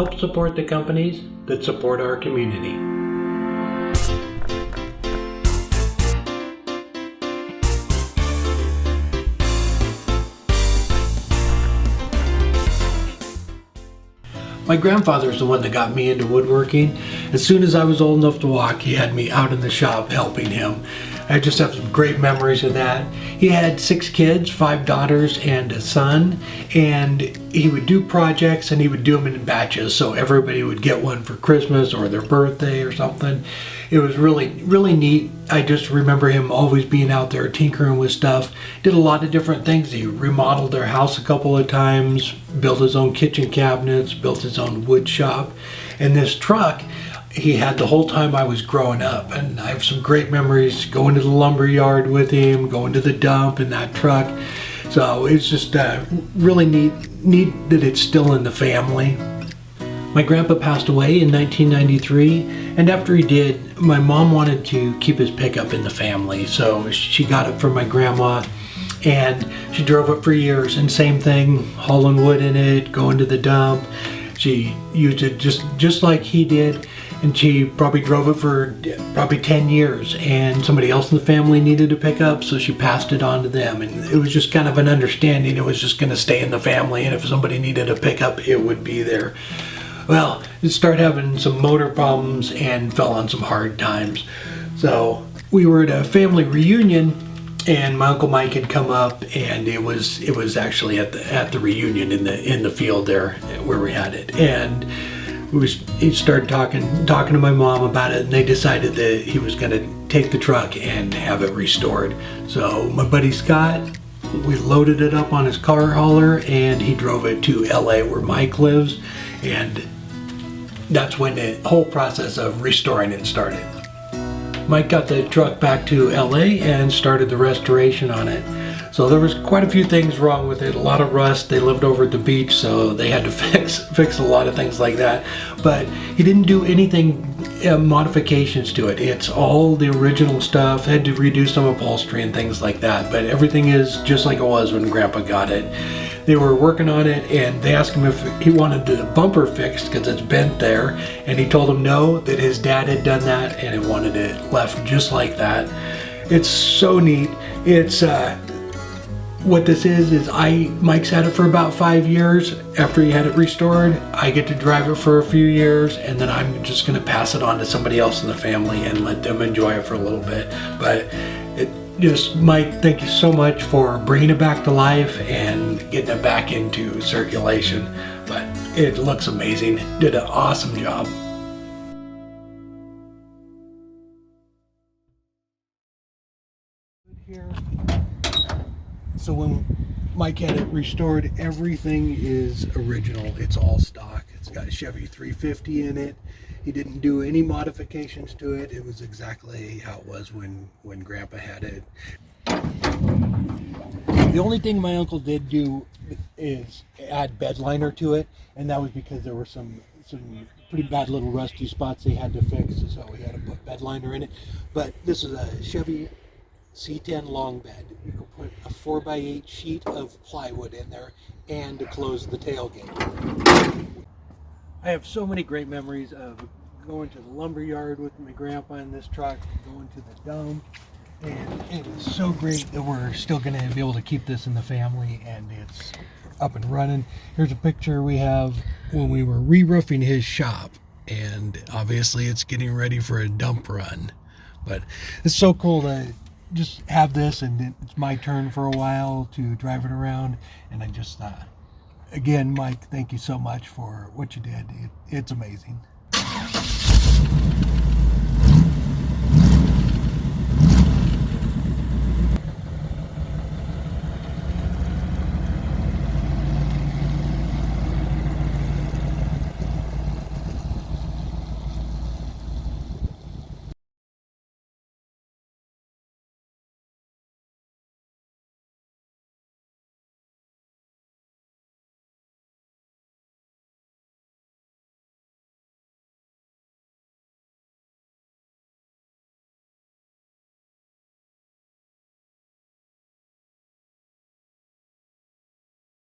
help support the companies that support our community. My grandfather's the one that got me into woodworking. As soon as I was old enough to walk, he had me out in the shop helping him. I just have some great memories of that. He had 6 kids, 5 daughters and a son, and he would do projects and he would do them in batches, so everybody would get one for Christmas or their birthday or something. It was really neat. I just remember him always being out there tinkering with stuff. Did a lot of different things. He remodeled their house a couple of times, built his own kitchen cabinets, built his own wood shop. And this truck he had the whole time I was growing up, and I have some great memories going to the lumber yard with him, going to the dump in that truck. So it's just really neat that it's still in the family. My grandpa passed away in 1993, and after he did, my mom wanted to keep his pickup in the family, so she got it for my grandma, and she drove it for years, and same thing, hauling wood in it, going to the dump. She used it just like he did, and she probably drove it for probably 10 years, and somebody else in the family needed a pickup, so she passed it on to them, and it was just kind of an understanding it was just going to stay in the family, and if somebody needed a pickup, it would be there. Well, it started having some motor problems and fell on some hard times. So we were at a family reunion, and my Uncle Mike had come up, and it was actually at the reunion in the field there where we had it. And he started talking to my mom about it, and they decided that he was going to take the truck and have it restored. So my buddy Scott, we loaded it up on his car hauler, and he drove it to LA where Mike lives, and that's when the whole process of restoring it started. Mike got the truck back to LA and started the restoration on it. So there was quite a few things wrong with it, a lot of rust. They lived over at the beach, so they had to fix a lot of things like that. But he didn't do anything modifications to it. It's all the original stuff. Had to redo some upholstery and things like that, but everything is just like it was when Grandpa got it. They were working on it, and they asked him if he wanted the bumper fixed because it's bent there, and he told them no, that his dad had done that and he wanted it left just like that. It's so neat. It's what this is Mike's had it for about 5 years. After he had it restored, I get to drive it for a few years, and then I'm just going to pass it on to somebody else in the family and let them enjoy it for a little bit. But Mike, thank you so much for bringing it back to life and getting it back into circulation. But it looks amazing. Did an awesome job. Here. So when Mike had it restored, everything is original. It's all stock. It's got a Chevy 350 in it. He didn't do any modifications to it. It was exactly how it was when Grandpa had it. The only thing my uncle did do is add bed liner to it, and that was because there were some pretty bad little rusty spots they had to fix, so he had to put bed liner in it. But this is a Chevy C10 long bed. You can put a 4x8 sheet of plywood in there and to close the tailgate. I have so many great memories of going to the lumber yard with my grandpa in this truck, going to the dump, and it is so great that we're still going to be able to keep this in the family, and it's up and running. Here's a picture we have when we were re-roofing his shop, and obviously it's getting ready for a dump run. But it's so cool to just have this, and it's my turn for a while to drive it around, and I just again, Mike, thank you so much for what you did. It's amazing.